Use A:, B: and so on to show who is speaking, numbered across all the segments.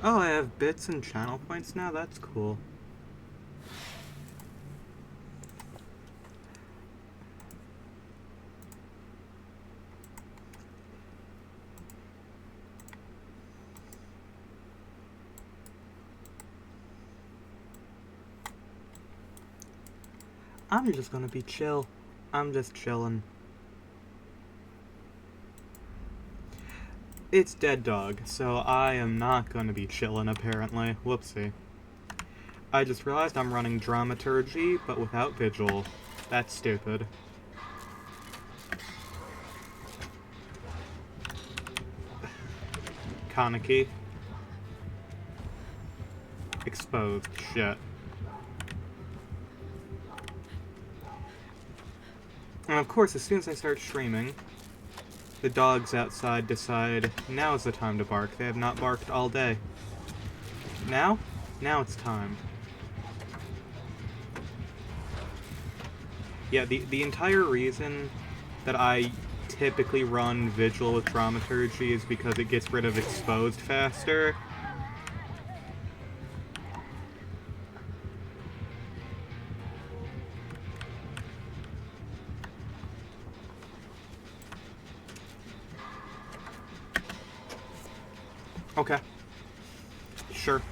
A: Oh, I have bits and channel points now? That's cool. I'm just gonna be chill. I'm just chillin'. It's Dead Dog, so I am not gonna be chillin' apparently. Whoopsie. I just realized I'm running Dramaturgy, but without Vigil. That's stupid. Kaneki. Exposed. Shit. And of course, as soon as I start streaming, the dogs outside decide now's the time to bark. They have not barked all day. Now? Now it's time. Yeah, the entire reason that I typically run Vigil with Dramaturgy is because it gets rid of Exposed faster. Okay. Sure.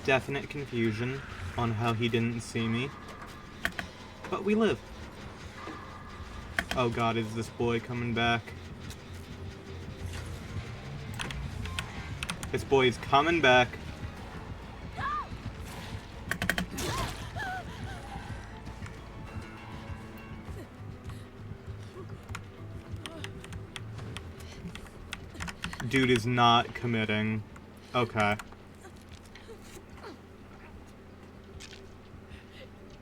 A: Definite confusion on how he didn't see me. But we live. Oh god, is this boy coming back? This boy is coming back. Dude is not committing. Okay.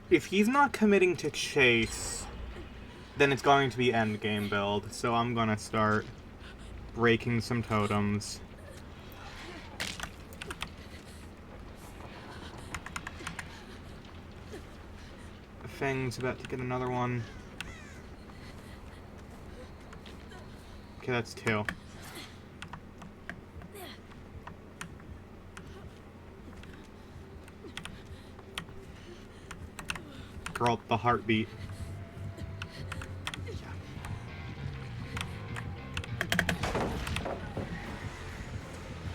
A: If he's not committing to chase, then it's going to be endgame build, so I'm gonna start breaking some totems. Fang's about to get another one. Okay, that's 2. Girl, the heartbeat.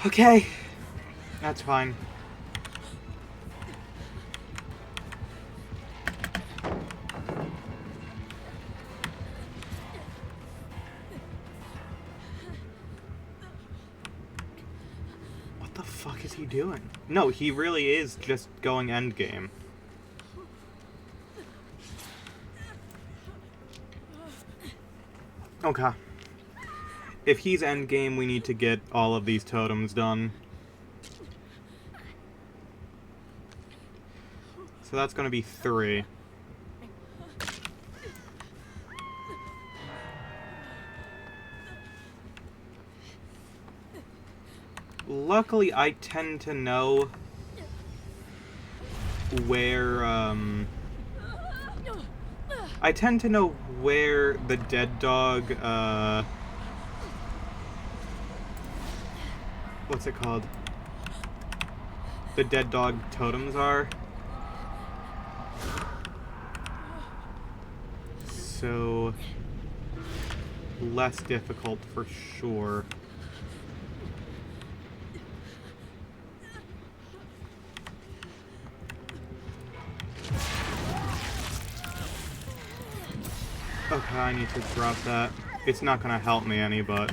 A: Okay. That's fine. What the fuck is he doing? No, he really is just going endgame. Okay. If he's endgame, we need to get all of these totems done. So that's gonna be 3. Luckily, I tend to know where, I tend to know where the Dead Dog, what's it called? The Dead Dog totems are. So, less difficult for sure. Okay, I need to drop that. It's not gonna help me any, but...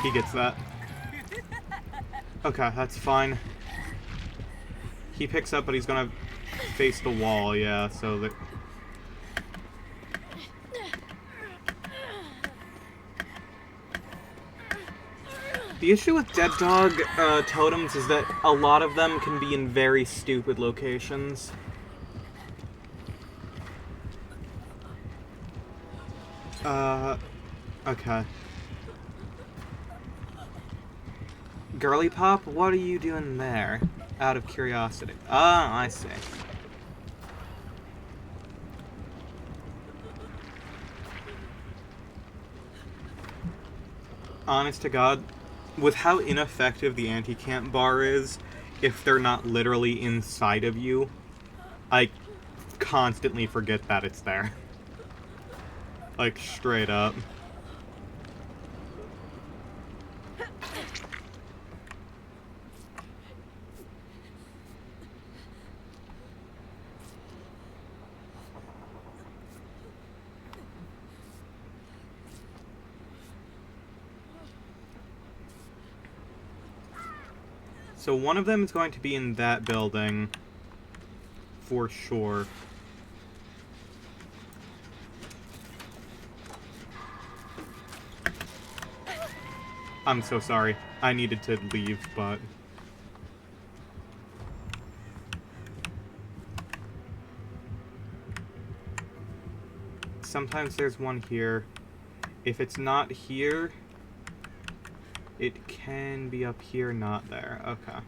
A: he gets that. Okay, that's fine. He picks up, but he's gonna face the wall, yeah, so that... The issue with Dead Dog totems is that a lot of them can be in very stupid locations. Okay. Girly Pop, what are you doing there? Out of curiosity. Ah, I see. Honest to God, with how ineffective the anti-camp bar is, if they're not literally inside of you, I constantly forget that it's there. Like, straight up. So one of them is going to be in that building, for sure. I'm so sorry. I needed to leave, but... Sometimes there's one here. If it's not here, it can be up here, not there. Okay.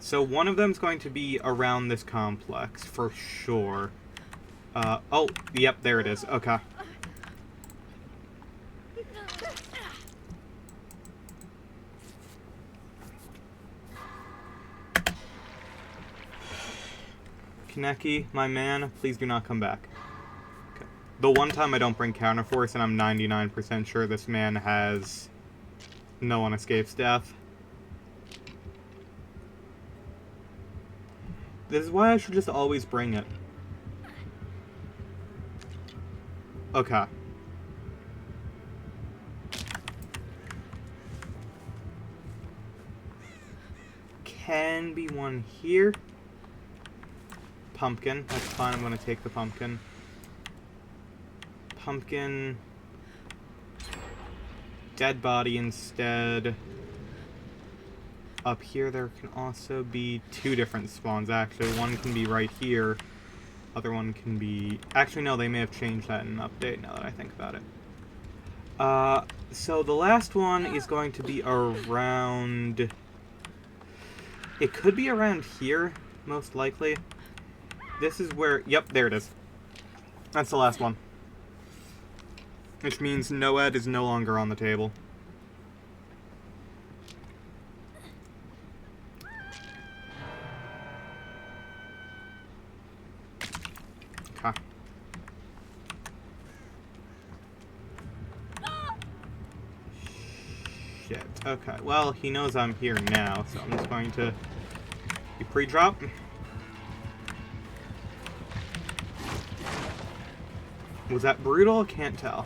A: So one of them's going to be around this complex, for sure. Oh, yep, there it is. Okay. Kaneki, my man, please do not come back. Okay. The one time I don't bring counterforce, and I'm 99% sure this man has no one escapes death. This is why I should just always bring it. Okay. Can be one here. Pumpkin. That's fine. I'm going to take the pumpkin. Pumpkin. Dead body instead. Up here there can also be two different spawns, actually. One can be right here. Other one can be... Actually, no, they may have changed that in an update now that I think about it. So the last one is going to be around... It could be around here, most likely. This is where... Yep, there it is. That's the last one. Which means Noed is no longer on the table. Okay. Shit. Okay, well, he knows I'm here now, so I'm just going to... You pre-drop? Was that brutal? Can't tell.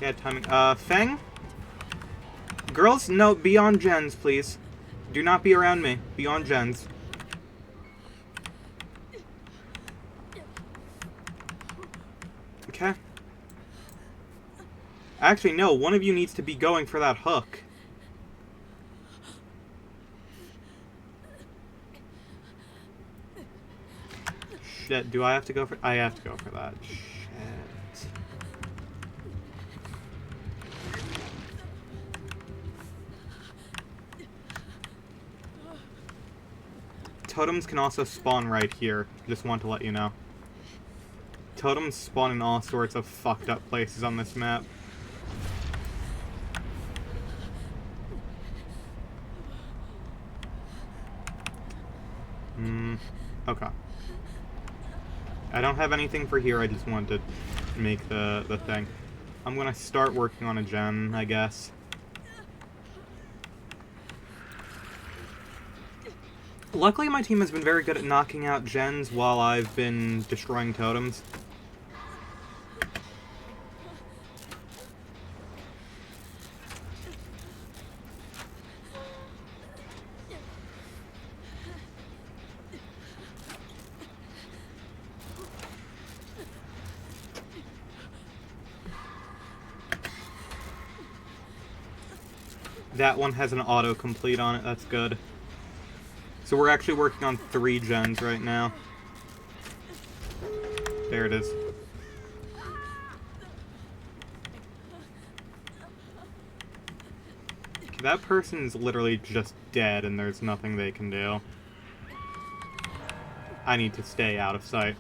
A: Yeah, timing. Feng? Girls? No, be on gens, please. Do not be around me. Be on gens. Okay. Actually, no, one of you needs to be going for that hook. Shit, do I have to go for... I have to go for that. Shit. Totems can also spawn right here. Just want to let you know. Totems spawn in all sorts of fucked up places on this map. Okay. I don't have anything for here, I just wanted to make the thing. I'm gonna start working on a gen, I guess. Luckily, my team has been very good at knocking out gens while I've been destroying totems. That one has an autocomplete on it, that's good. So we're actually working on 3 gens right now. There it is. Okay, that person's literally just dead and there's nothing they can do. I need to stay out of sight.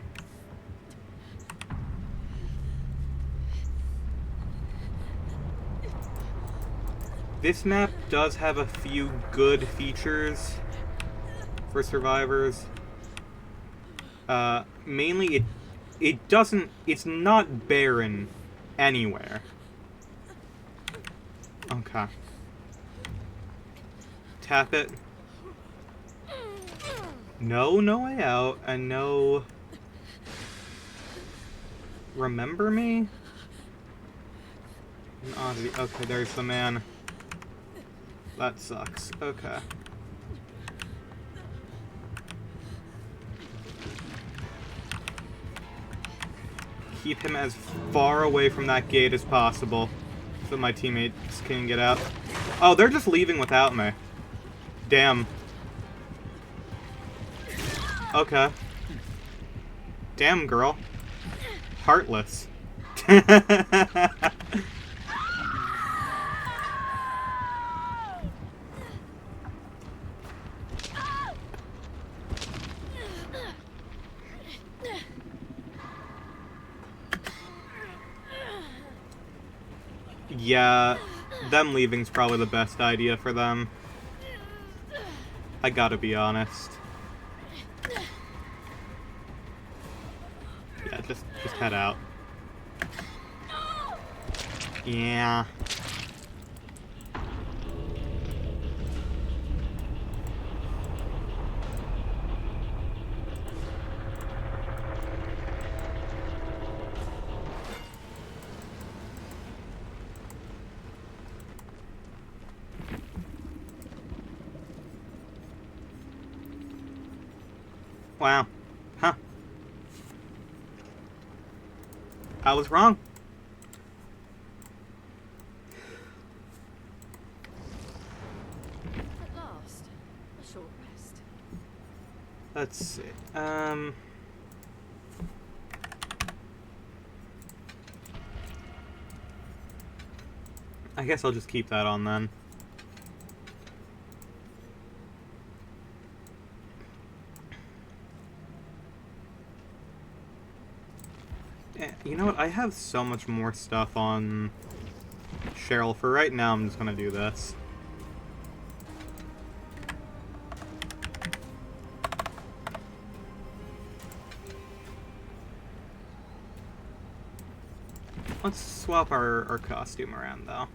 A: This map does have a few good features for survivors. Mainly it's not barren anywhere. Okay. Tap it. No way out, and no... Remember me? An oddity. Okay, there's the man. That sucks. Okay. Keep him as far away from that gate as possible so my teammates can get out. Oh, they're just leaving without me. Damn. Okay. Damn, girl. Heartless. Yeah, them leaving's probably the best idea for them. I gotta be honest. Yeah, just head out. Yeah. Wow. Huh. I was wrong.
B: At last, a short rest.
A: Let's see. I guess I'll just keep that on then. You know what? I have so much more stuff on Cheryl. For right now, I'm just gonna do this. Let's swap our costume around, though.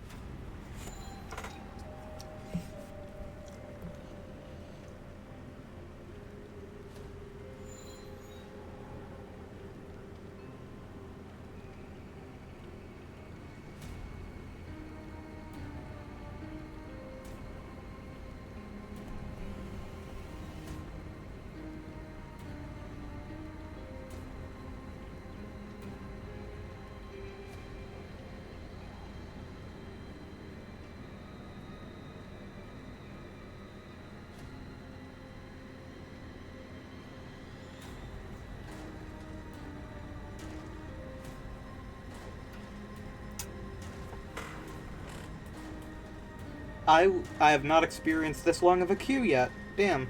A: I have not experienced this long of a queue yet. Damn.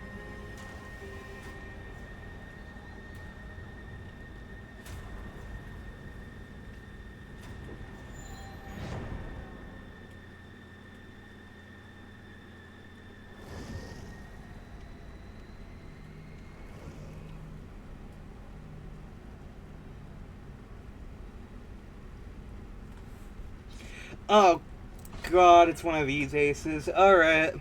A: Oh, God, it's one of these aces. Alright.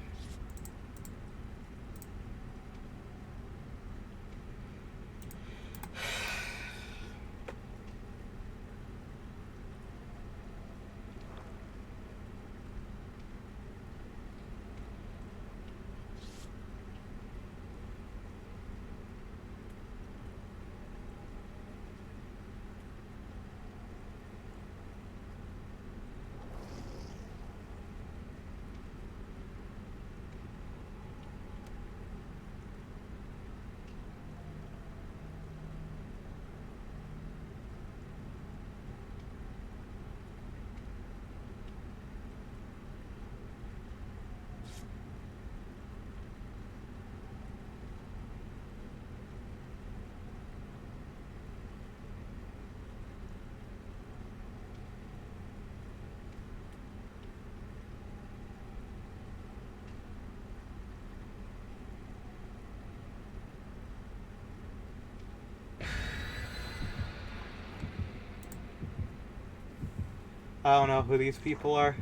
A: I don't know who these people are.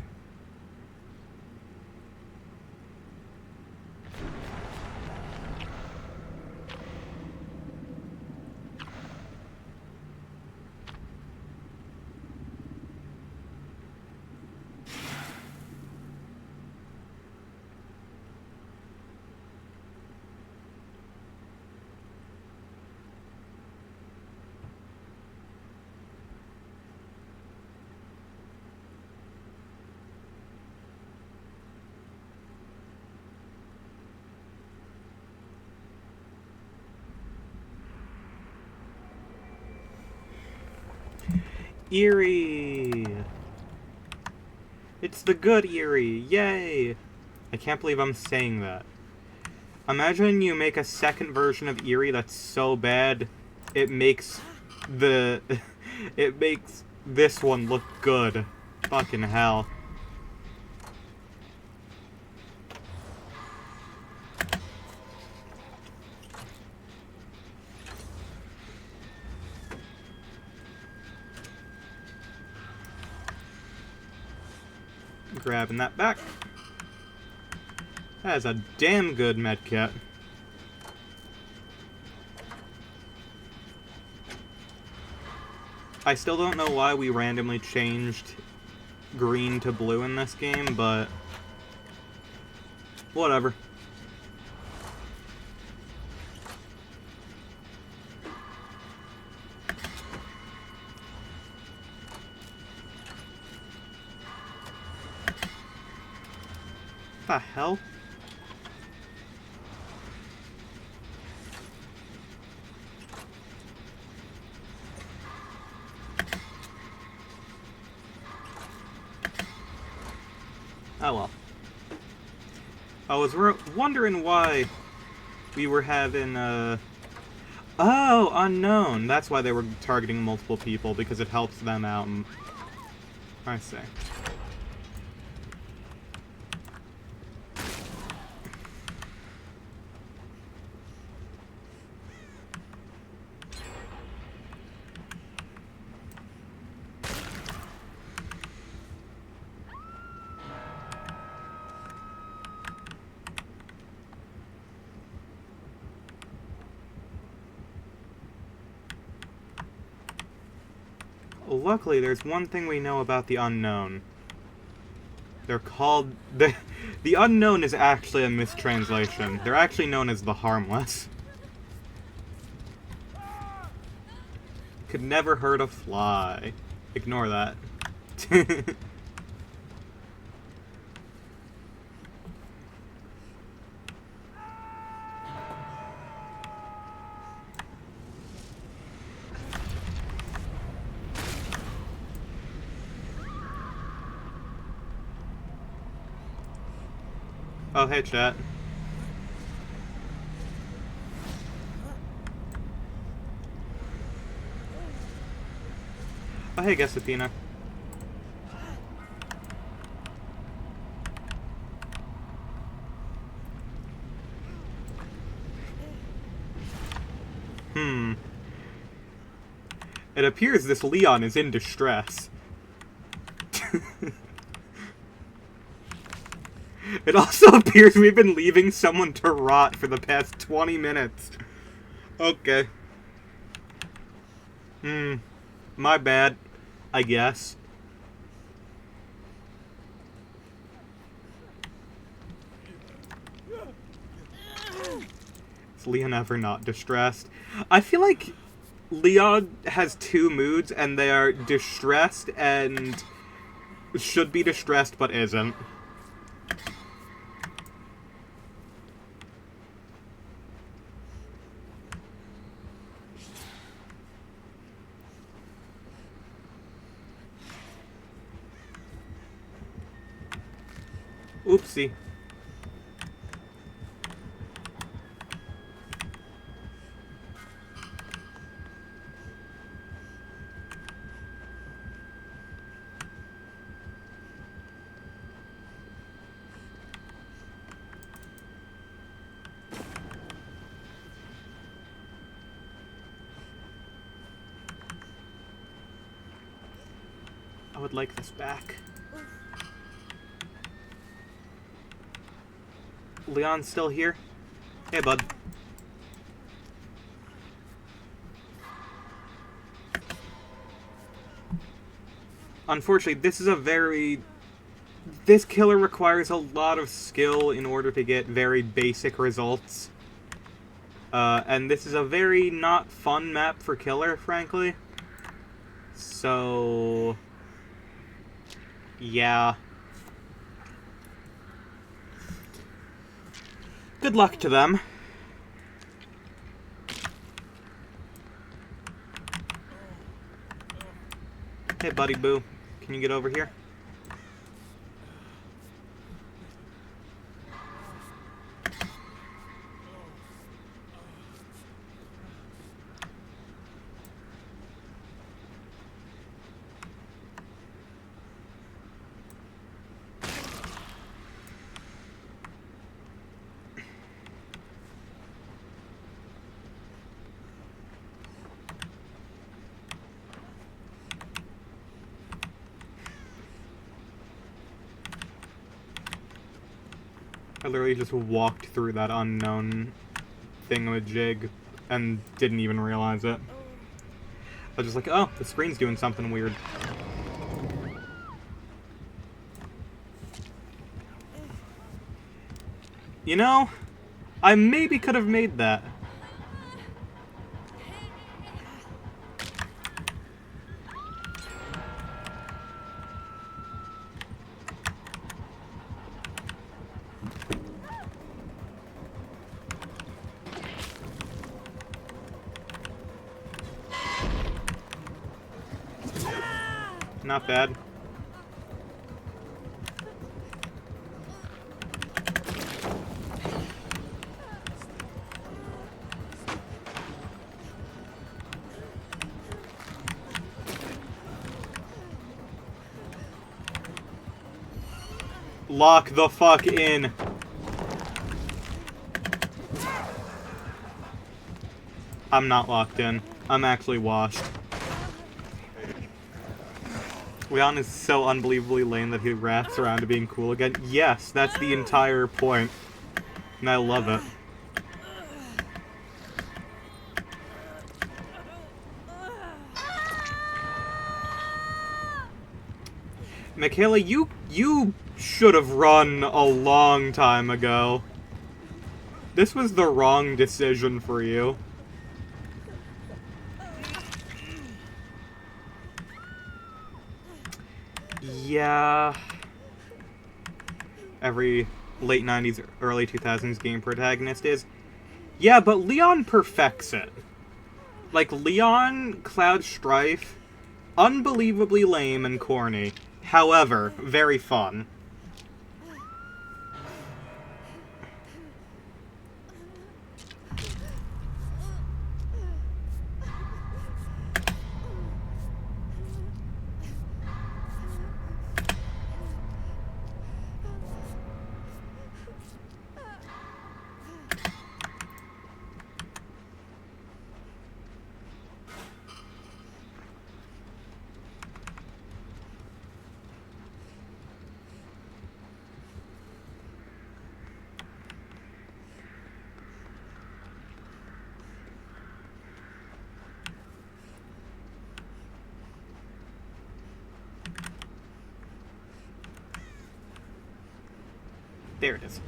A: Eerie! It's the good Eerie! Yay! I can't believe I'm saying that. Imagine you make a second version of Eerie that's so bad, it makes the... it makes this one look good. Fucking hell. Grabbing that back. That is a damn good medkit. I still don't know why we randomly changed green to blue in this game, but whatever. What the hell? Oh well. I was wondering why we were having, Oh, unknown! That's why they were targeting multiple people, because it helps them out. I see. Luckily, there's one thing we know about the unknown. They're called... The unknown is actually a mistranslation. They're actually known as the harmless. Could never hurt a fly. Ignore that. Oh, hey, chat. Oh, hey, guess Athena. It appears this Leon is in distress. It also appears we've been leaving someone to rot for the past 20 minutes. Okay. My bad, I guess. Is Leon ever not distressed? I feel like Leon has two moods, and they are distressed and should be distressed but isn't. Oopsie. would like this back. Leon's still here? Hey, bud. Unfortunately, this killer requires a lot of skill in order to get very basic results. And this is a very not fun map for killer, frankly. So... yeah. Good luck to them. Hey, buddy boo. Can you get over here? I literally just walked through that unknown thingamajig and didn't even realize it. I was just like, oh, the screen's doing something weird. You know, I maybe could have made that. Not bad. Lock the fuck in. I'm not locked in. I'm actually washed. Leon is so unbelievably lame that he wraps around to being cool again. Yes, that's the entire point. And I love it. Michaela, you should have run a long time ago. This was the wrong decision for you. Yeah. Every late 90s, early 2000s game protagonist is. Yeah, but Leon perfects it. Like, Leon, Cloud Strife, unbelievably lame and corny. However, very fun. There it is.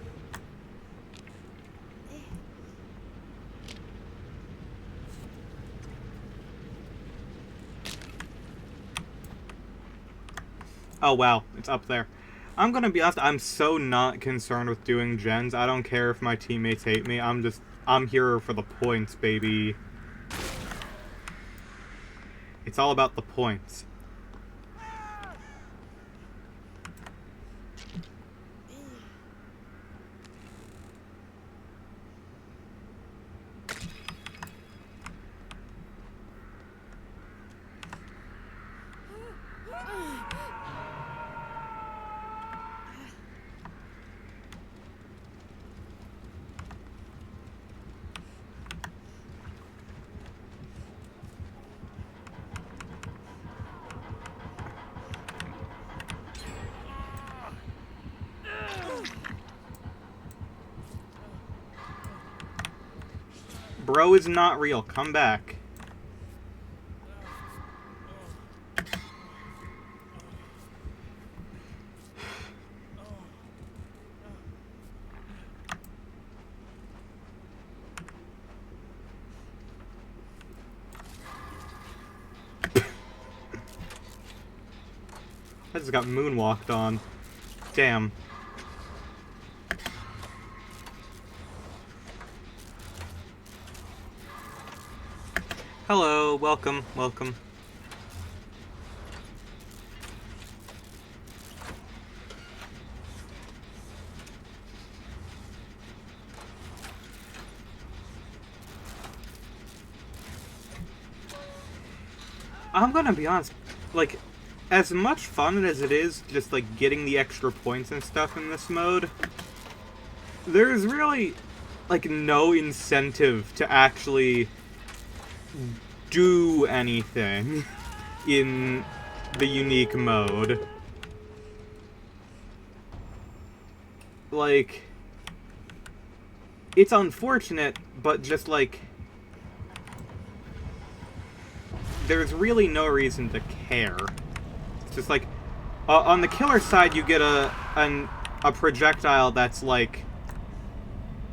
A: Oh wow, it's up there. I'm gonna be honest, I'm so not concerned with doing gens. I don't care if my teammates hate me. I'm here for the points, baby. It's all about the points. Bro is not real. Come back. I just got moonwalked on. Damn. Hello, welcome, welcome. I'm gonna be honest, like, as much fun as it is just, like, getting the extra points and stuff in this mode, there's really, like, no incentive to actually do anything in the unique mode. Like, it's unfortunate, but just, like, there's really no reason to care. It's just like, on the killer side, you get a projectile that's like,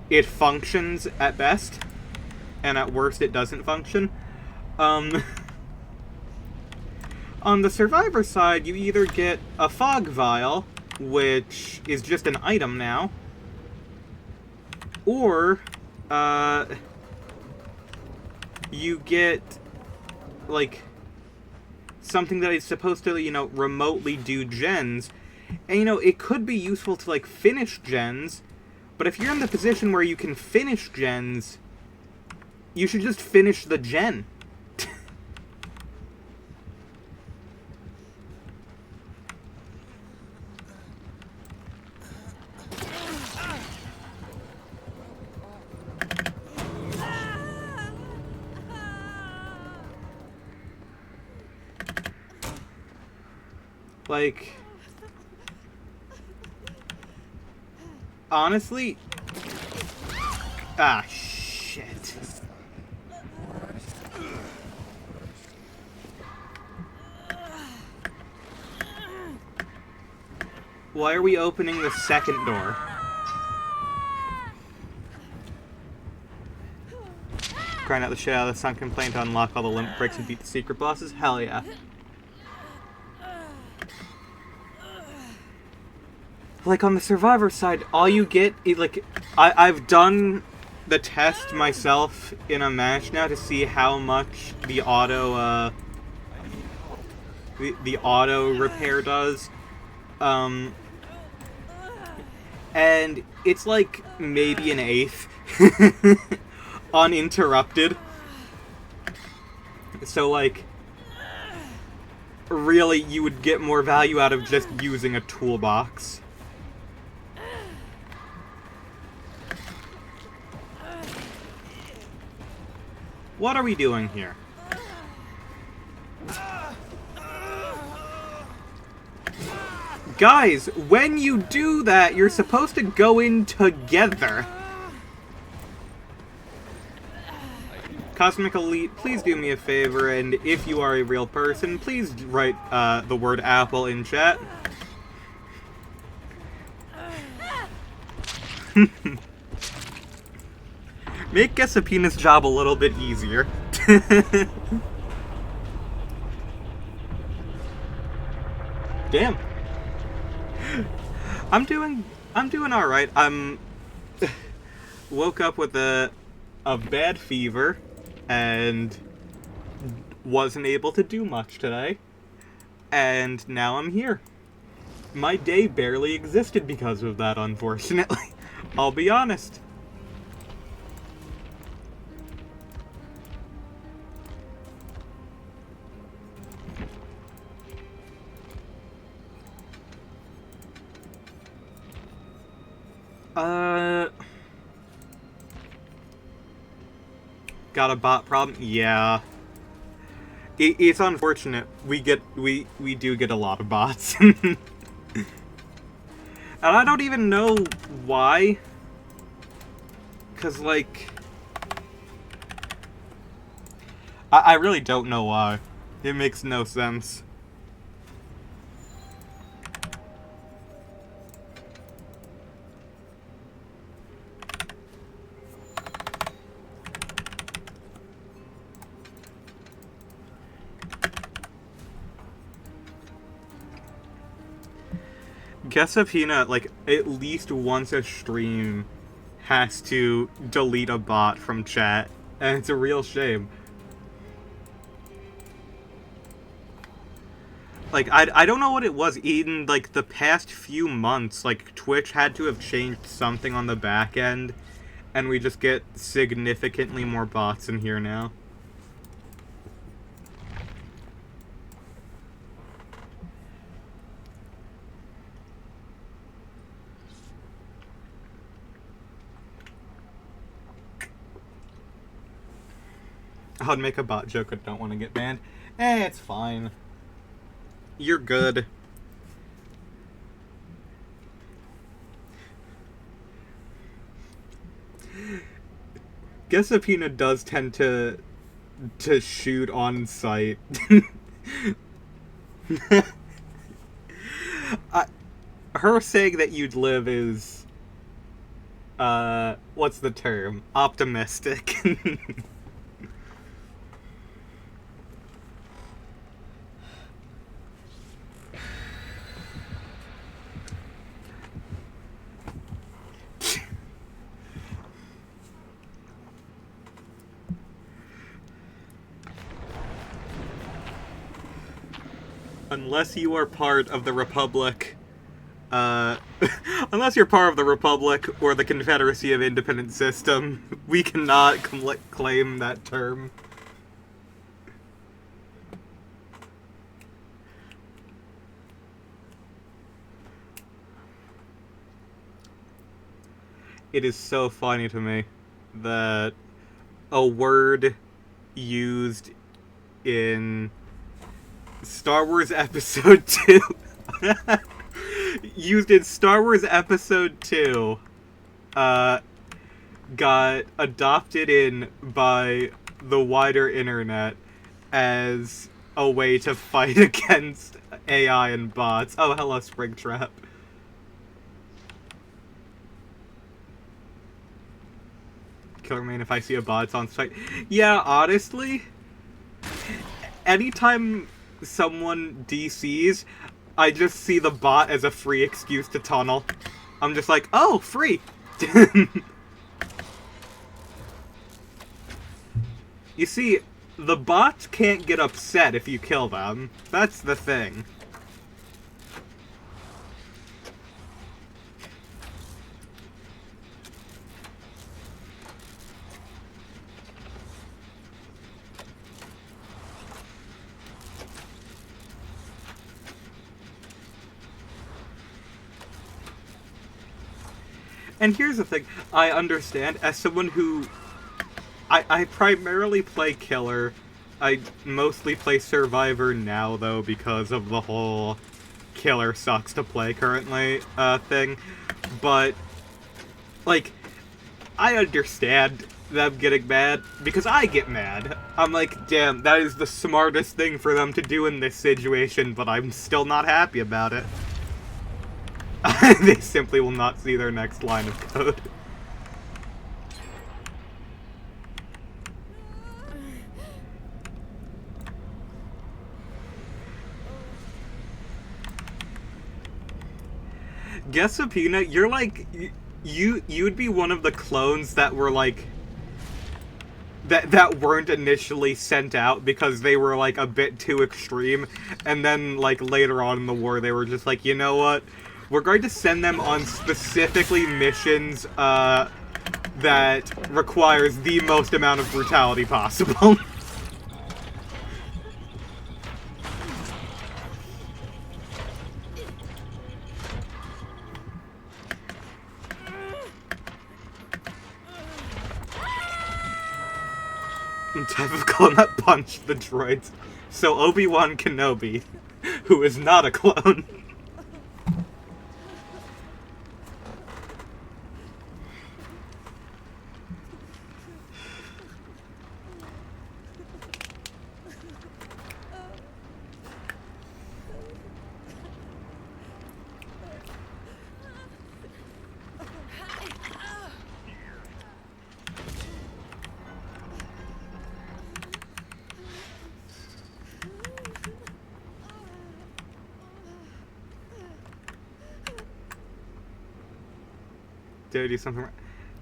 A: it functions at best, and at worst it doesn't function. On the survivor side, you either get a fog vial, which is just an item now, or you get, like, something that is supposed to, you know, remotely do gens. And, you know, it could be useful to, like, finish gens, but if you're in the position where you can finish gens, you should just finish the gen. Like, honestly, ah, shit. Why are we opening the second door? Grind out the shit out of the sunken plane to unlock all the limp bricks and beat the secret bosses? Hell yeah. Like, on the survivor side, all you get is, like, I've done the test myself in a match now to see how much the auto, the auto repair does. And it's, like, maybe an eighth. Uninterrupted. So, like, really, you would get more value out of just using a toolbox. What are we doing here? Guys, when you do that, you're supposed to go in together. Cosmic Elite, please do me a favor, and if you are a real person, please write the word apple in chat. Make Guessapina's job a little bit easier. Damn. I'm doing alright. Woke up with a bad fever and wasn't able to do much today. And now I'm here. My day barely existed because of that, unfortunately. I'll be honest. Got a bot problem? Yeah. It's unfortunate. We do get a lot of bots. And I don't even know why. 'Cause, like, I really don't know why. It makes no sense. Guessapina, like, at least once a stream has to delete a bot from chat, and it's a real shame. Like, I don't know what it was. In, like, the past few months, like, Twitch had to have changed something on the back end, and we just get significantly more bots in here now. I would make a bot joke but don't want to get banned. It's fine. You're good. Guessapina does tend to shoot on sight. Her saying that you'd live is what's the term? Optimistic. Unless you are part of the Republic, unless you're part of the Republic or the Confederacy of Independent System, we cannot claim that term. It is so funny to me that a word used in Star Wars Episode 2 used in Star Wars Episode 2 got adopted in by the wider internet as a way to fight against AI and bots. Oh, hello, Springtrap. Killer Main, if I see a bot, it's on site. Yeah, honestly, anytime someone DCs, I just see the bot as a free excuse to tunnel. I'm just like, oh, free! You see, the bots can't get upset if you kill them. That's the thing. And here's the thing, I understand, as someone who... I primarily play Killer. I mostly play Survivor now, though, because of the whole Killer sucks to play currently thing. But, like, I understand them getting mad, because I get mad. I'm like, damn, that is the smartest thing for them to do in this situation, but I'm still not happy about it. They simply will not see their next line of code. Guessapina, you're like, you'd be one of the clones that were like, that weren't initially sent out because they were like a bit too extreme, and then like later on in the war they were just like, you know what? We're going to send them on specifically missions that requires the most amount of brutality possible. Type of clone that punched the droids. So Obi-Wan Kenobi, who is not a clone. Did I do something wrong?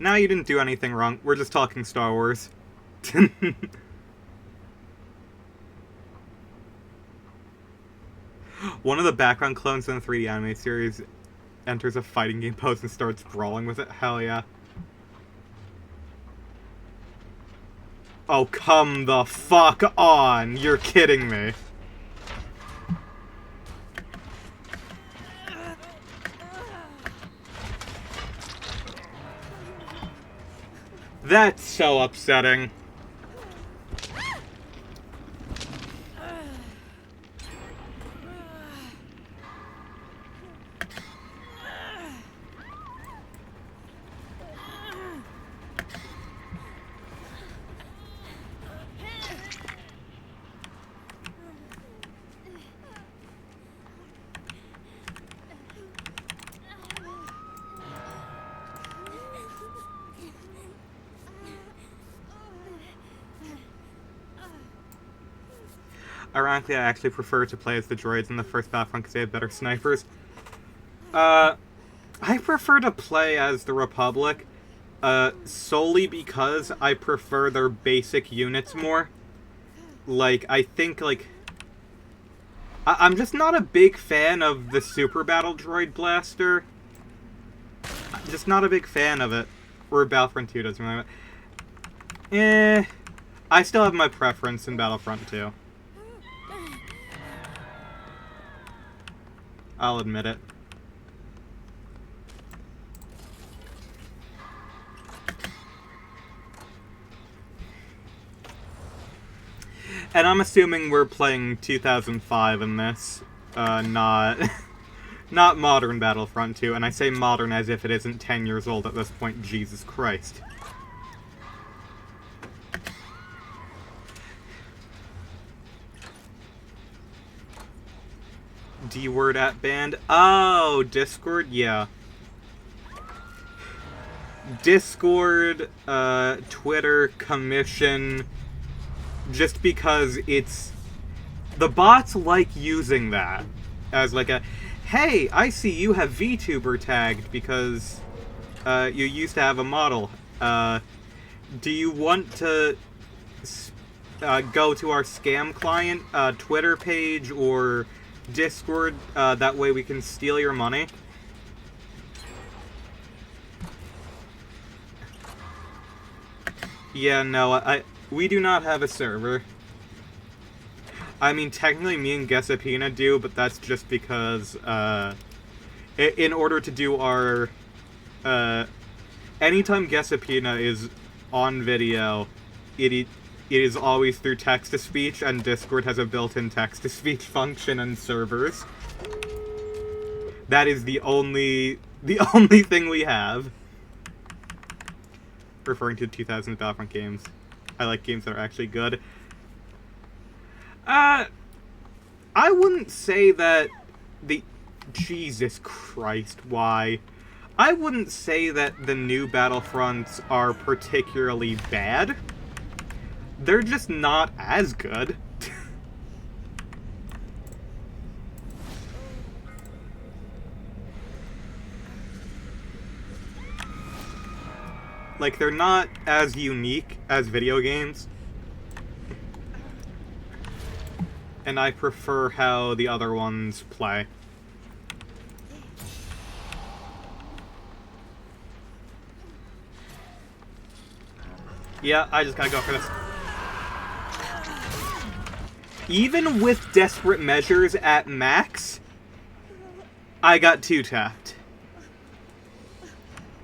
A: No, you didn't do anything wrong. We're just talking Star Wars. One of the background clones in the 3D anime series enters a fighting game pose and starts brawling with it. Hell yeah. Oh, come the fuck on! You're kidding me. That's so upsetting. Ironically, I actually prefer to play as the droids in the first Battlefront because they have better snipers. I prefer to play as the Republic, solely because I prefer their basic units more. Like, I think, like... I'm just not a big fan of the Super Battle Droid Blaster. I'm just not a big fan of it. Or Battlefront 2 doesn't really... I still have my preference in Battlefront 2. I'll admit it. And I'm assuming we're playing 2005 in this, not not modern Battlefront 2, and I say modern as if it isn't 10 years old at this point. Jesus Christ. D-word at band. Oh, Discord? Yeah. Discord, Twitter, Commission, just because it's... The bots like using that as like a, hey, I see you have VTuber tagged because you used to have a model. Do you want to go to our scam client Twitter page or Discord? That way we can steal your money. Yeah, no, we do not have a server. I mean, technically me and Gesapina do, but that's just because, in order to do our, anytime Gesapina is on video, it is always through text-to-speech, and Discord has a built-in text-to-speech function and servers. That is the only thing we have. Referring to 2000s Battlefront games. I like games that are actually good. I wouldn't say that the... Jesus Christ, why? I wouldn't say that the new Battlefronts are particularly bad. They're just not as good. Like, they're not as unique as video games. And I prefer how the other ones play. Yeah, I just gotta go for this. Even with Desperate Measures at max, I got 2-tapped.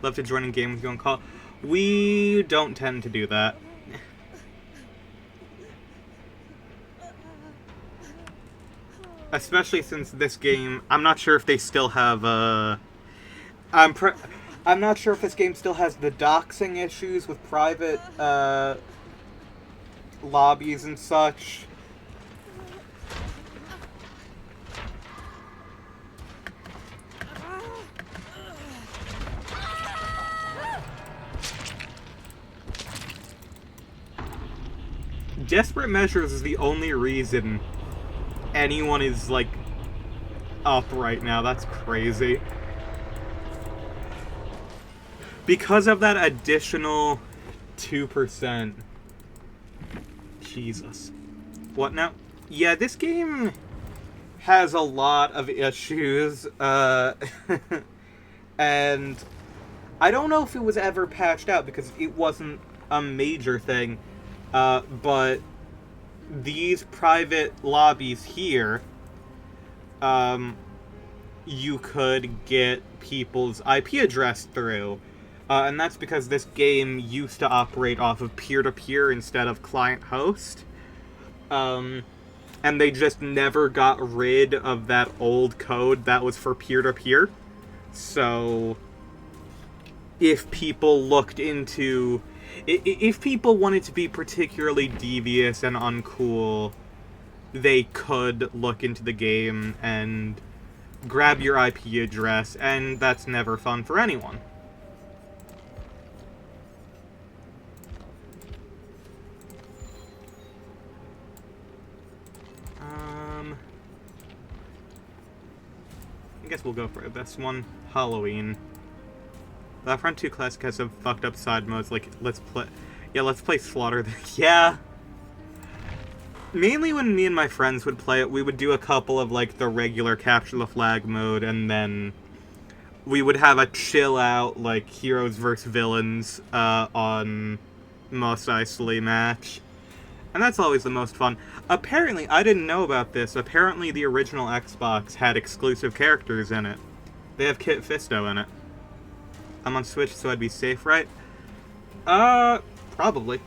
A: Love to join in game with you on call. We don't tend to do that. Especially since this game, I'm not sure if they still have, I'm not sure if this game still has the doxing issues with private, lobbies and such. Desperate Measures is the only reason anyone is, like, up right now. That's crazy. because of that additional 2%. Jesus. What now? Yeah, this game has a lot of issues, and I don't know if it was ever patched out because it wasn't a major thing, but these private lobbies here, you could get people's IP address through, and that's because this game used to operate off of peer-to-peer instead of client-host, and they just never got rid of that old code that was for peer-to-peer. So if people looked into... if people wanted to be particularly devious and uncool, they could look into the game and grab your IP address, and that's never fun for anyone. I guess we'll go for this one. Halloween. Battlefront 2 Classic has some fucked up side modes, like, let's play Slaughter. Yeah. Mainly when me and my friends would play it, we would do a couple of, like, the regular Capture the Flag mode, and then we would have a chill-out, like, heroes versus villains, on Mos Eisley match. And that's always the most fun. Apparently, I didn't know about this, apparently the original Xbox had exclusive characters in it. They have Kit Fisto in it. I'm on Switch, so I'd be safe, right? Probably.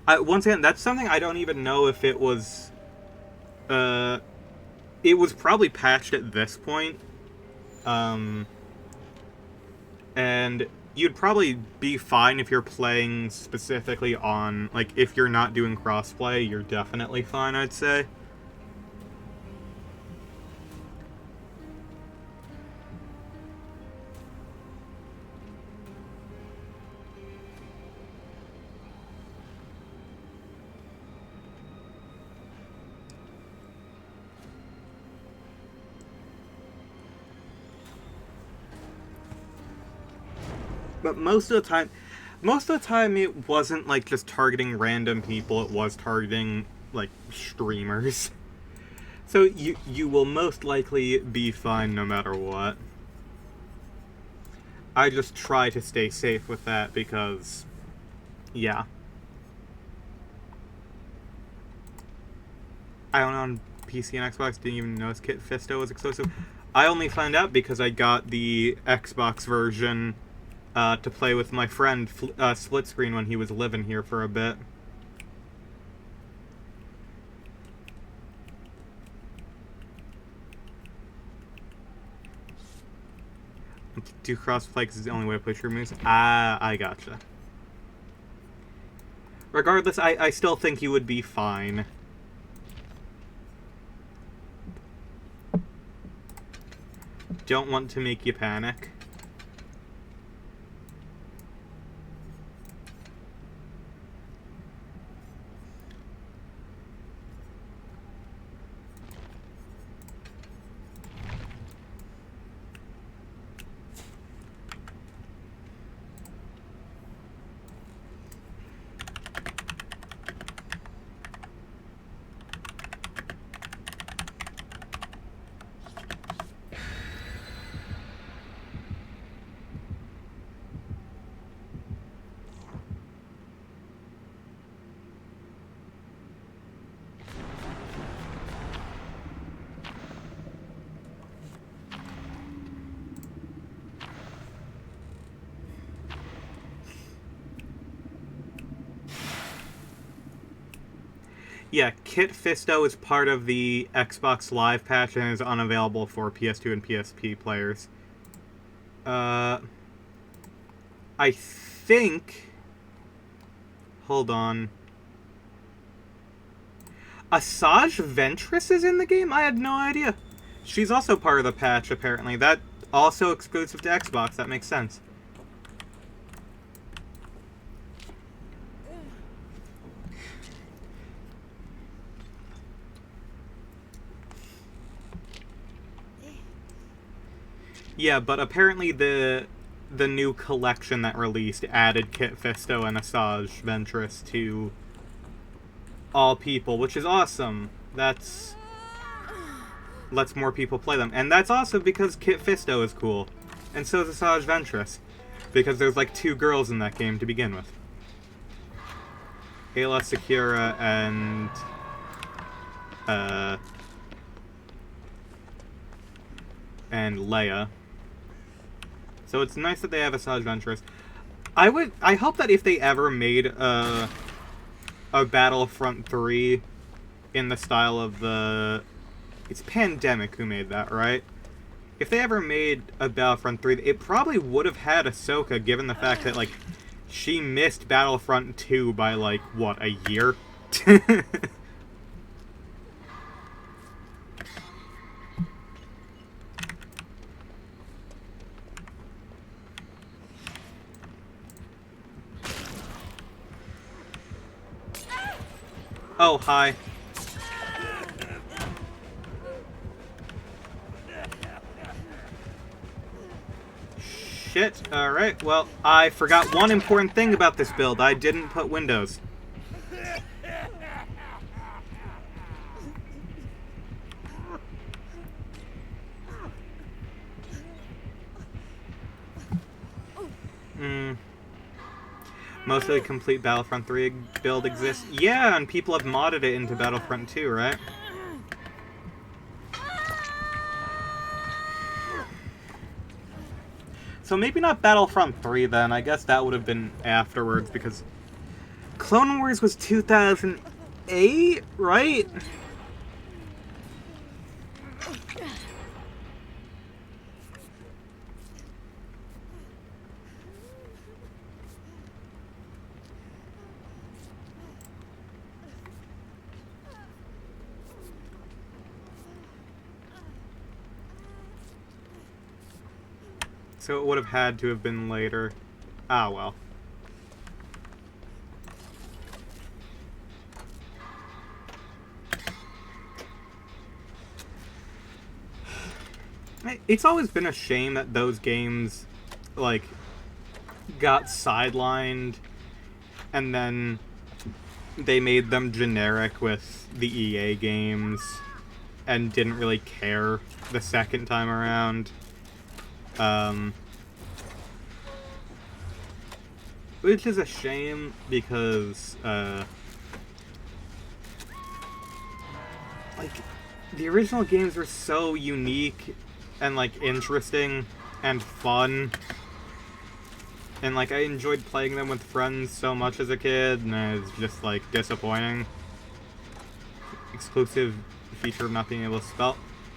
A: Once again, that's something I don't even know if it was... it was probably patched at this point. And you'd probably be fine if you're playing specifically on... like, if you're not doing crossplay, you're definitely fine, I'd say. But most of the time it wasn't, like, just targeting random people, it was targeting, like, streamers. So you will most likely be fine no matter what. I just try to stay safe with that because, yeah. I own on PC and Xbox, didn't even notice Kit Fisto was exclusive. I only found out because I got the Xbox version to play with my friend split screen when he was living here for a bit. Do crossplay because it's the only way to play true moves. I gotcha. Regardless, I still think you would be fine. Don't want to make you panic. Yeah, Kit Fisto is part of the Xbox Live patch and is unavailable for PS2 and PSP players. I think... Hold on. Asajj Ventress is in the game? I had no idea. She's also part of the patch, apparently. That also exclusive to Xbox. That makes sense. Yeah, but apparently the new collection that released added Kit Fisto and Asajj Ventress to all people, which is awesome. That's lets more people play them. And that's also because Kit Fisto is cool. And so is Asajj Ventress. Because there's like 2 girls in that game to begin with. Ayla Secura and Leia. So it's nice that they have Asajj Ventress. I hope that if they ever made a Battlefront 3 in the style of the... It's Pandemic who made that, right? If they ever made a Battlefront 3, it probably would have had Ahsoka, given the fact that, like, she missed Battlefront 2 by, like, what, a year? Oh, hi. Shit. Alright, well, I forgot one important thing about this build. I didn't put windows. Mostly complete Battlefront 3 build exists. Yeah, and people have modded it into Battlefront 2, right? So maybe not Battlefront 3 then. I guess that would have been afterwards because Clone Wars was 2008, right? So it would have had to have been later. Ah, well. It's always been a shame that those games, like, got sidelined, and then they made them generic with the EA games, and didn't really care the second time around. Which is a shame because, like, the original games were so unique and, like, interesting and fun. And, like, I enjoyed playing them with friends so much as a kid, and it's just, like, disappointing. Exclusive feature of not being able to spell.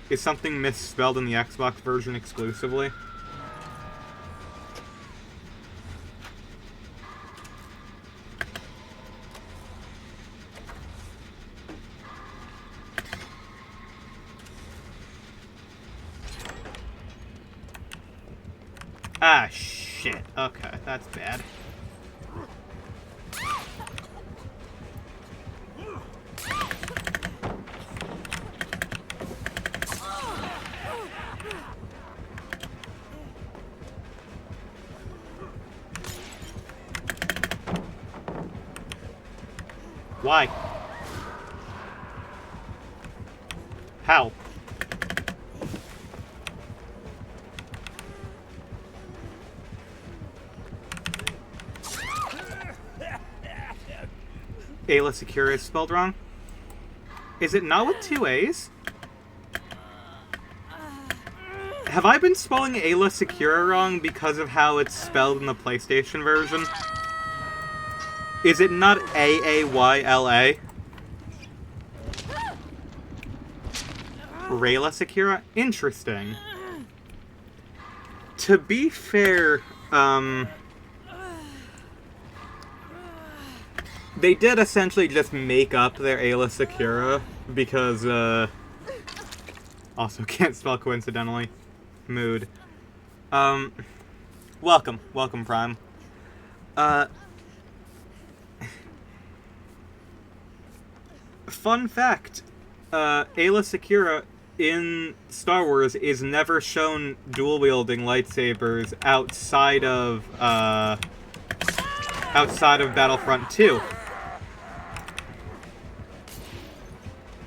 A: Is something misspelled in the Xbox version exclusively? Ah, shit. Okay, that's bad. Why? How? Ayla Secura is spelled wrong? Is it not with 2 A's? Have I been spelling Ayla Secura wrong because of how it's spelled in the PlayStation version? Is it not Aayla? Rayla Secura? Interesting. To be fair, they did essentially just make up their Ayla Secura because, also can't spell coincidentally. Mood. Welcome, Prime. Fun fact, Ayla Secura in Star Wars is never shown dual-wielding lightsabers outside of Battlefront 2.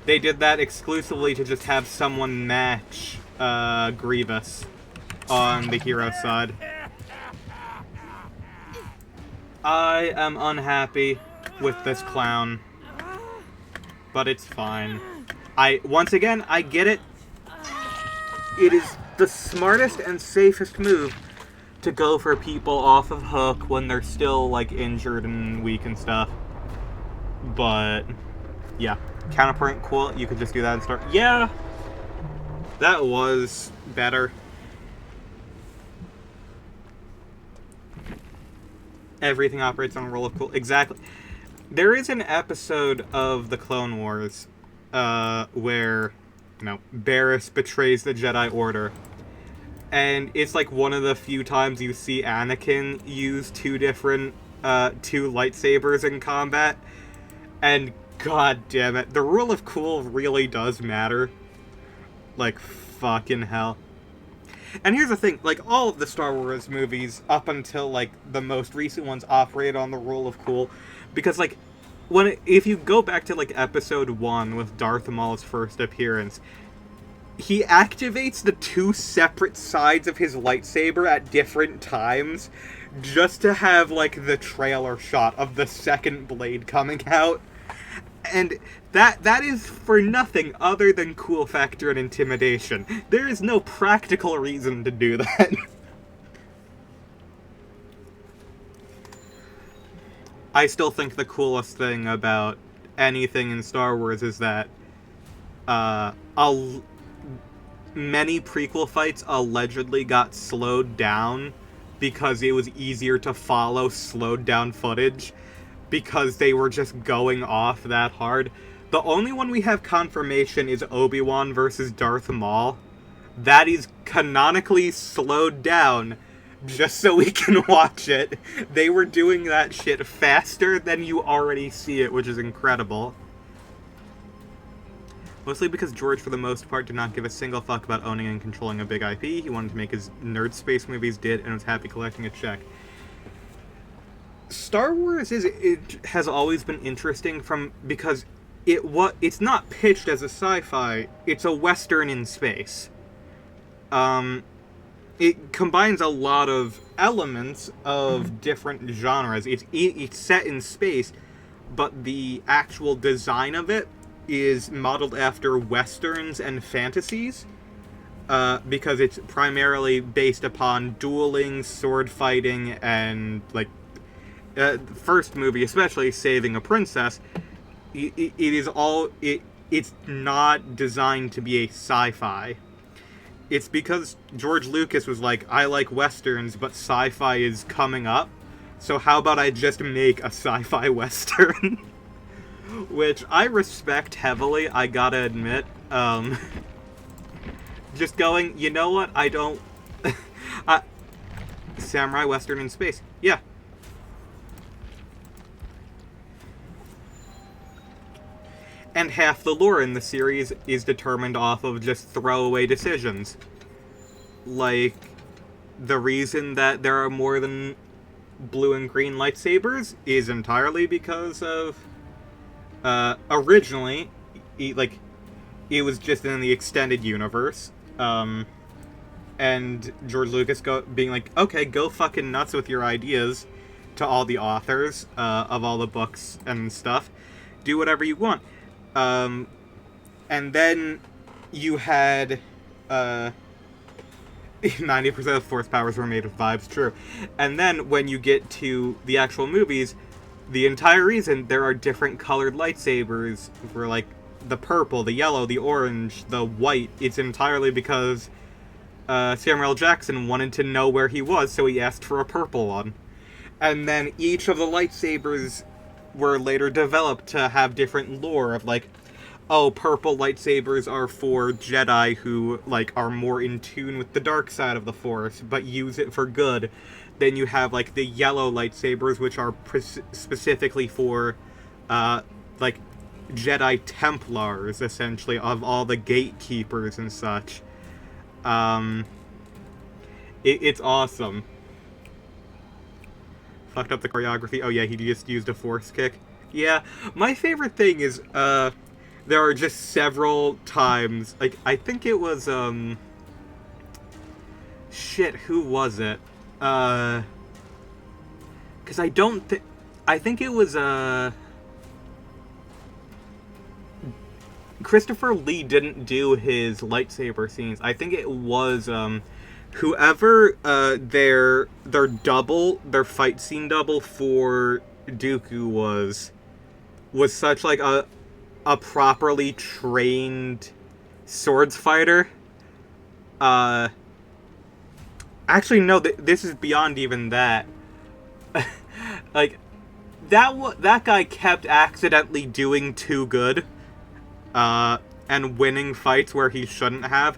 A: They did that exclusively to just have someone match Grievous on the hero side. I am unhappy with this clown, but it's fine. Once again, I get it. It is the smartest and safest move to go for people off of Hook when they're still, like, injured and weak and stuff. But, yeah. Counterpoint, cool. You could just do that and start. Yeah! That was better. Everything operates on a roll of cool. Exactly. There is an episode of the Clone Wars where, Barriss betrays the Jedi Order. And it's like one of the few times you see Anakin use two lightsabers in combat. And god damn it, the rule of cool really does matter. Like, fucking hell. And here's the thing, like, all of the Star Wars movies, up until, like, the most recent ones, operate on the rule of cool. Because, like, if you go back to, like, Episode 1 with Darth Maul's first appearance, he activates the two separate sides of his lightsaber at different times, just to have, like, the trailer shot of the second blade coming out. And that is for nothing other than cool factor and intimidation. There is no practical reason to do that. I still think the coolest thing about anything in Star Wars is that many prequel fights allegedly got slowed down because it was easier to follow slowed down footage, because they were just going off that hard. The only one we have confirmation is Obi-Wan versus Darth Maul. That is canonically slowed down just so we can watch it. They were doing that shit faster than you already see it, which is incredible. Mostly because George, for the most part, did not give a single fuck about owning and controlling a big IP. He wanted to make his nerd space movies, and was happy collecting a check. Star Wars has always been interesting because it's not pitched as a sci-fi, it's a Western in space. It combines a lot of elements of different genres. It's set in space, but the actual design of it is modeled after Westerns and fantasies, because it's primarily based upon dueling, sword fighting, and, like, the first movie, especially Saving a Princess, it's not designed to be a sci-fi. It's because George Lucas was like, I like Westerns, but sci-fi is coming up, so how about I just make a sci-fi Western? Which I respect heavily, I gotta admit. Just going, you know what, I don't... Samurai Western in space. Yeah. And half the lore in the series is determined off of just throwaway decisions. Like, the reason that there are more than blue and green lightsabers is entirely because of... originally, it was just in the extended universe, and George Lucas being like, okay, go fucking nuts with your ideas, to all the authors, of all the books and stuff. Do whatever you want. And then you had, 90% of Force powers were made of vibes, true. And then, when you get to the actual movies, the entire reason there are different colored lightsabers for, like, the purple, the yellow, the orange, the white, it's entirely because Samuel L. Jackson wanted to know where he was, so he asked for a purple one. And then each of the lightsabers were later developed to have different lore of, like, oh, purple lightsabers are for Jedi who, like, are more in tune with the dark side of the Force, but use it for good. Then you have, like, the yellow lightsabers, which are specifically for, like, Jedi Templars, essentially, of all the gatekeepers and such. It's awesome. Fucked up the choreography. Oh yeah, he just used a force kick. Yeah, my favorite thing is, there are just several times, like, I think it was, shit, who was it? Because I don't think, I think it was, Christopher Lee didn't do his lightsaber scenes. I think it was, whoever, their fight scene double for Dooku was such, like, a properly trained swords fighter. Actually, no, this is beyond even that. Like, that guy kept accidentally doing too good, and winning fights where he shouldn't have.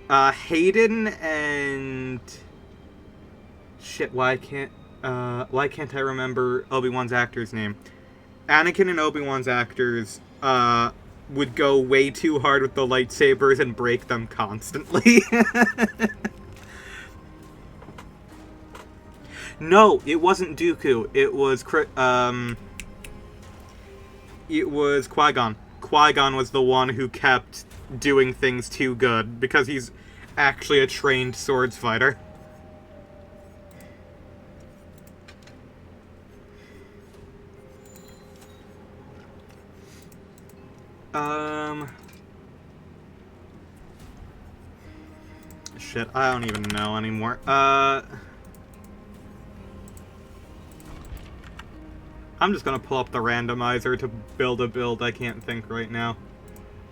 A: Hayden and... Shit, why can't I remember Obi-Wan's actor's name? Anakin and Obi-Wan's actors, would go way too hard with the lightsabers and break them constantly. No, it wasn't Dooku. It was Qui-Gon. Qui-Gon was the one who kept doing things too good, because he's actually a trained swords fighter. Shit, I don't even know anymore. I'm just gonna pull up the randomizer to build a build. I can't think right now.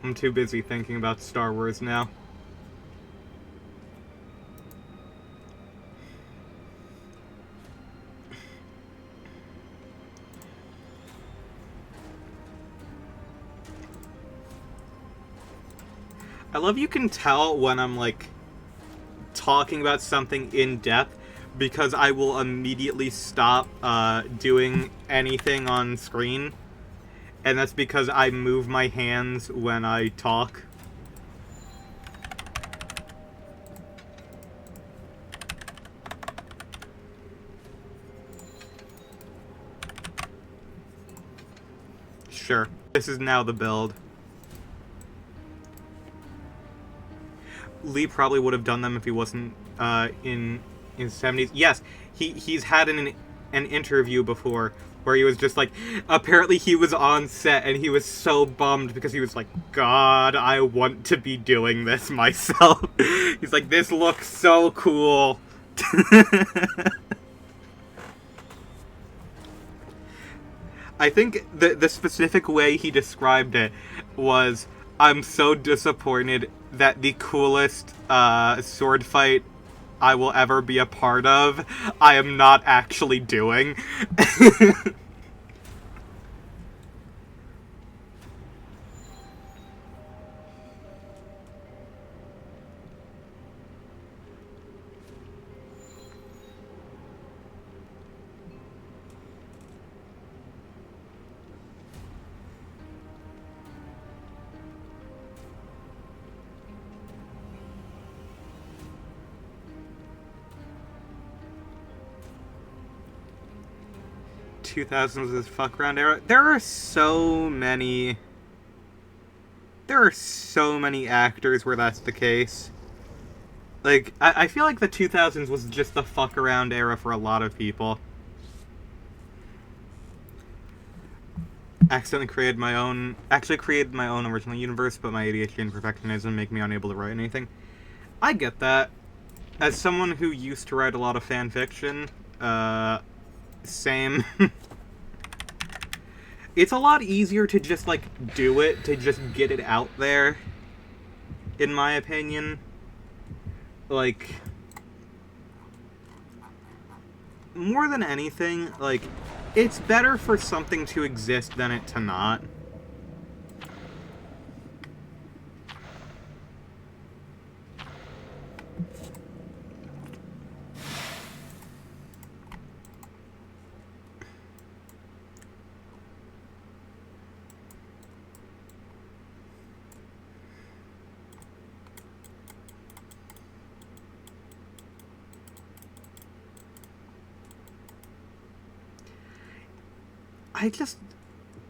A: I'm too busy thinking about Star Wars now. I love you can tell when I'm, like, talking about something in depth, because I will immediately stop doing anything on screen, and that's because I move my hands when I talk. Sure, this is now the build. Lee probably would have done them if he wasn't in his 70s. Yes, he's had an interview before where he was just like, apparently he was on set and he was so bummed because he was like, God, I want to be doing this myself. He's like, this looks so cool. I think the specific way he described it was, I'm so disappointed that the coolest sword fight I will ever be a part of, I am not actually doing. 2000s was fuck around era. There are so many actors where that's the case. Like, I feel like the 2000s was just the fuck around era for a lot of people. Actually created my own original universe, but my ADHD and perfectionism make me unable to write anything. I get that. As someone who used to write a lot of fan fiction, same. It's a lot easier to just, like, do it, to just get it out there, in my opinion. Like, more than anything, like, it's better for something to exist than it to not.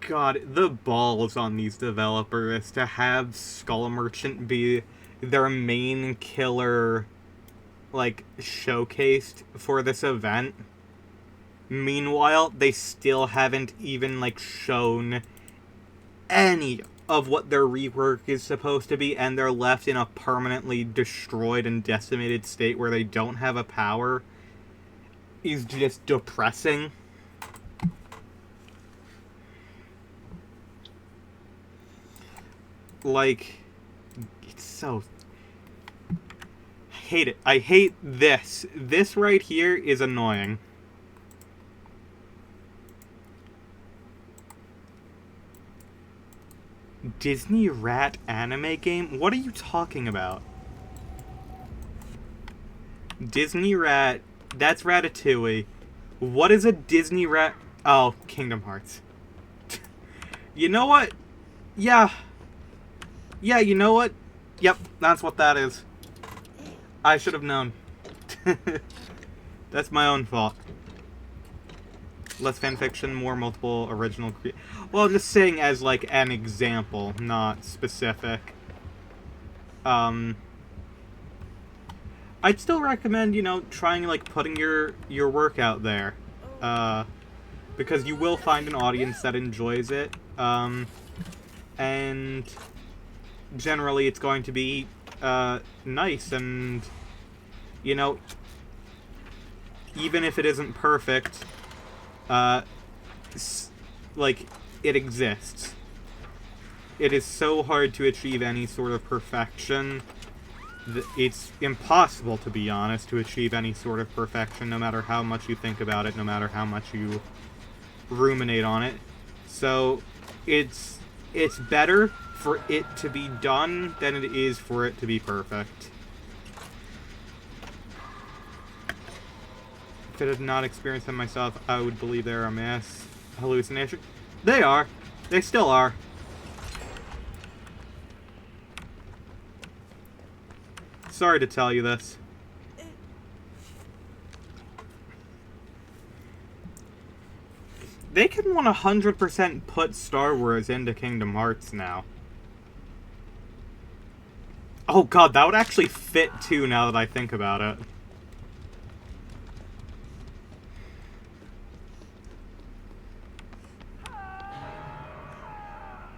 A: God, the balls on these developers to have Skull Merchant be their main killer, like, showcased for this event. Meanwhile, they still haven't even, like, shown any of what their rework is supposed to be, and they're left in a permanently destroyed and decimated state where they don't have a power, is just depressing. Like, it's so... I hate it. I hate this. This right here is annoying. Disney Rat anime game? What are you talking about? Disney Rat... That's Ratatouille. What is a Disney Rat... Oh, Kingdom Hearts. You know what? Yeah. Yeah, you know what? Yep, that's what that is. I should have known. That's my own fault. Less fanfiction, more multiple original well, just saying as, like, an example, not specific. I'd still recommend, you know, trying, like, putting your work out there. Because you will find an audience that enjoys it. And generally it's going to be, nice, and, you know, even if it isn't perfect, like, it exists. It is so hard to achieve any sort of perfection. It's impossible, to be honest, to achieve any sort of perfection, no matter how much you think about it, no matter how much you ruminate on it. So, it's better for it to be done than it is for it to be perfect. If I did not experience them myself, I would believe they're a mass hallucination. They are. They still are. Sorry to tell you this. They can 100% put Star Wars into Kingdom Hearts now. Oh god, that would actually fit too, now that I think about it.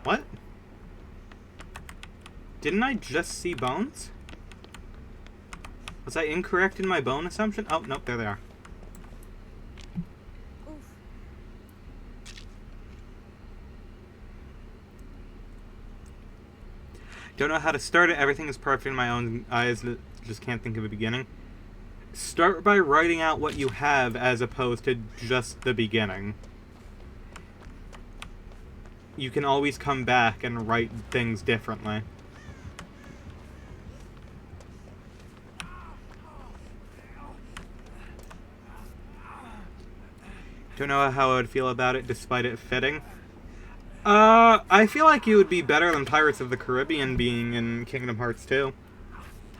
A: What? Didn't I just see bones? Was I incorrect in my bone assumption? Oh, nope, there they are. Don't know how to start it. Everything is perfect in my own eyes. Just can't think of a beginning. Start by writing out what you have as opposed to just the beginning. You can always come back and write things differently. Don't know how I would feel about it despite it fitting. I feel like you would be better than Pirates of the Caribbean being in Kingdom Hearts 2.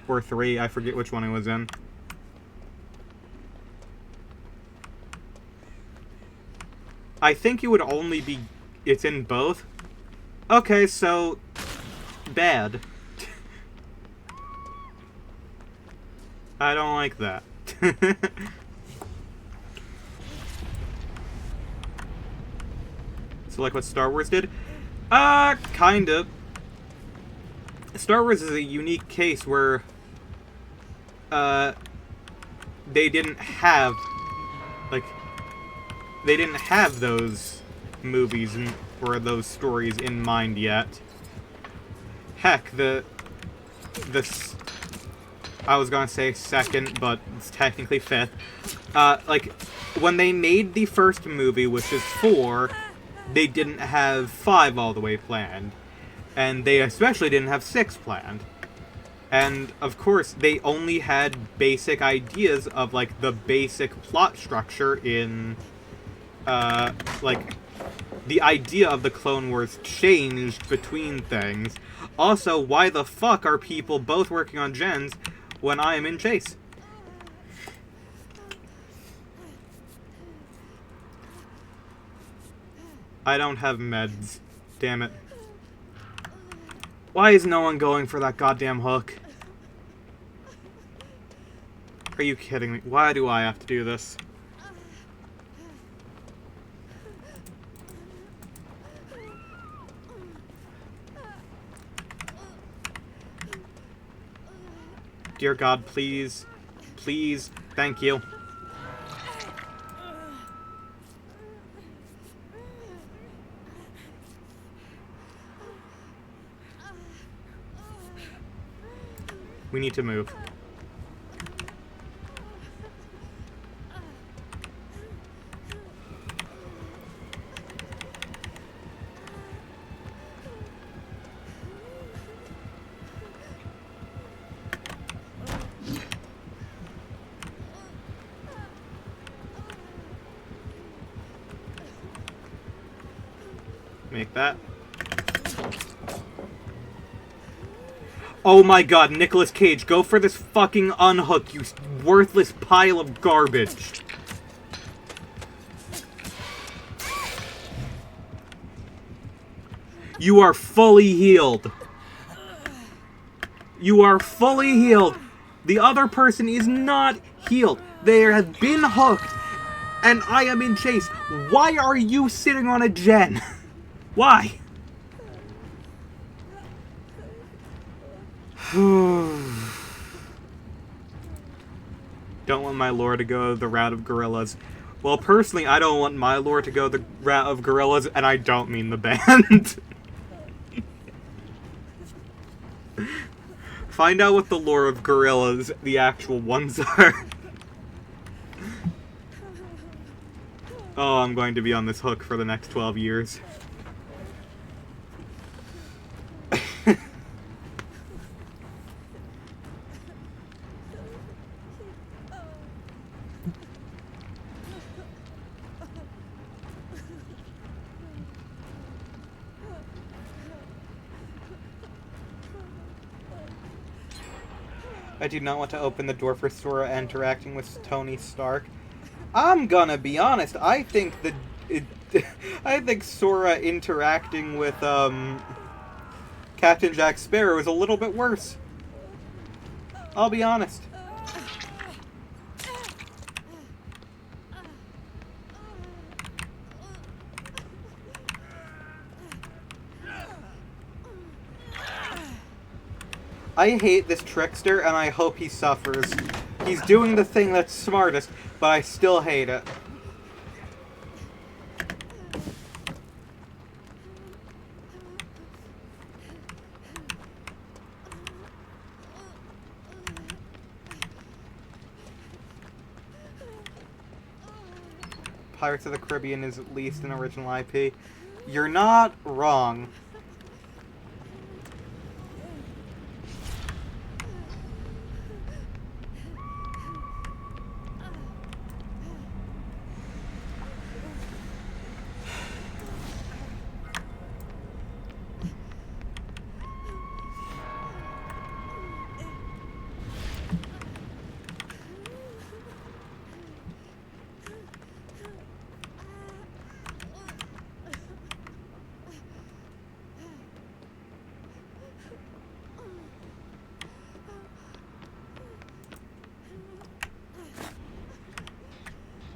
A: Or 3, I forget which one it was in. I think you would only be... It's in both? Okay, so... Bad. I don't like that. So like what Star Wars did? Kind of. Star Wars is a unique case where, they didn't have, like, they didn't have those movies or those stories in mind yet. Heck, I was gonna say second, but it's technically fifth. Like, when they made the first movie, which is 4, they didn't have 5 all the way planned. And they especially didn't have 6 planned. And, of course, they only had basic ideas of, like, the basic plot structure in, like, the idea of the Clone Wars changed between things. Also, why the fuck are people both working on gens when I am in Chase? I don't have meds. Damn it. Why is no one going for that goddamn hook? Are you kidding me? Why do I have to do this? Dear God, please. Please. Thank you. We need to move. Make that. Oh my God, Nicolas Cage, go for this fucking unhook, you worthless pile of garbage. You are fully healed. You are fully healed. The other person is not healed. They have been hooked, and I am in chase. Why are you sitting on a gen? Why? Don't want my lore to go the route of gorillas. Well, personally, I don't want my lore to go the route of gorillas, and I don't mean the band. Find out what the lore of gorillas, the actual ones, are. Oh, I'm going to be on this hook for the next 12 years. I do not want to open the door for Sora interacting with Tony Stark. I'm gonna be honest. I think I think Sora interacting with Captain Jack Sparrow is a little bit worse. I'll be honest. I hate this trickster, and I hope he suffers. He's doing the thing that's smartest, but I still hate it. Pirates of the Caribbean is at least an original IP. You're not wrong.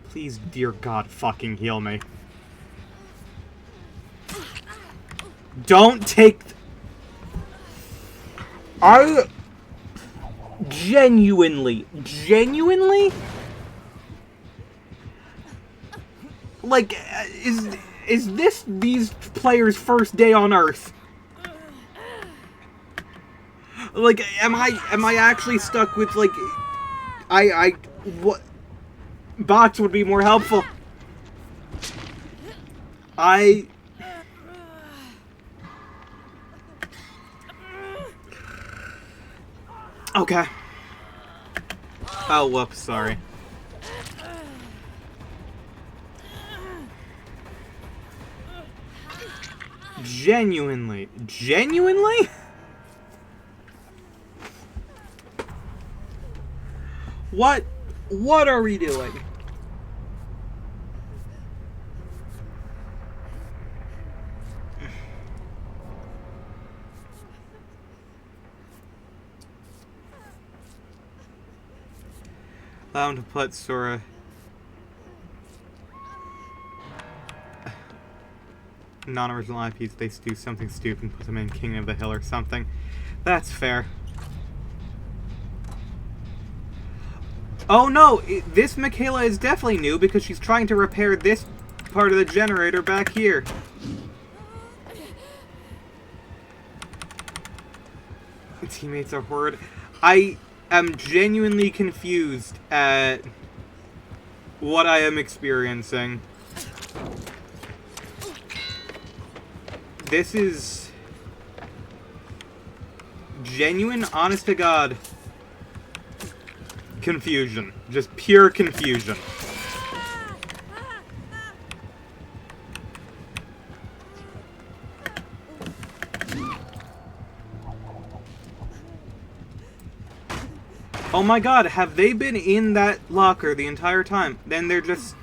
A: Please, dear God, fucking heal me. Don't take... I... Genuinely? Like, is this these players' first day on Earth? Like, am I actually stuck with, like... what... Bots would be more helpful. Okay. Oh, whoops, sorry. Genuinely? What are we doing? Allow him to put Sora... non-original IPs, they do something stupid and put them in King of the Hill or something. That's fair. Oh no! This Michaela is definitely new because she's trying to repair this part of the generator back here. Teammates are horrid. I am genuinely confused at what I am experiencing. This is genuine, honest to God, confusion. Just pure confusion. Oh my god, have they been in that locker the entire time? Then they're just...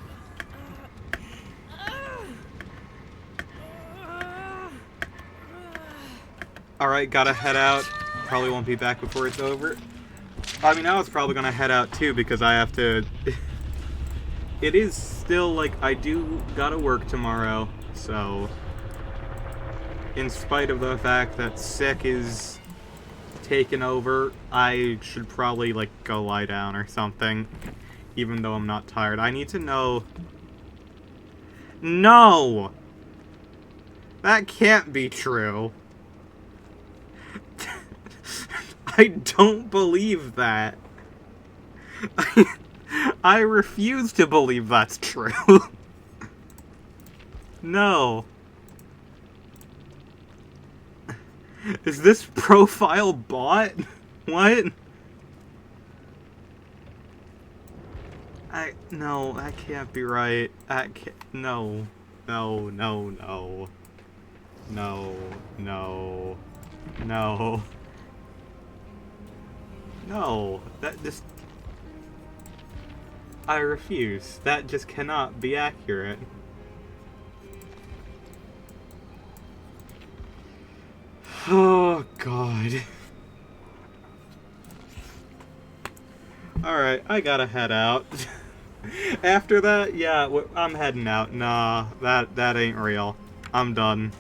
A: Alright, gotta head out. Probably won't be back before it's over. I mean, I was probably gonna head out too because I have to... It is still, like, I do gotta work tomorrow, so... In spite of the fact that sick is taken over, I should probably, like, go lie down or something. Even though I'm not tired. I need to know... No! That can't be true. I don't believe that. I refuse to believe that's true. No. Is this profile bot? What? No, that can't be right. That can't, no. No, no, no. No, no. No. No, that just... I refuse. That just cannot be accurate. Oh, God. Alright, I gotta head out. After that, yeah, I'm heading out. Nah, that ain't real. I'm done.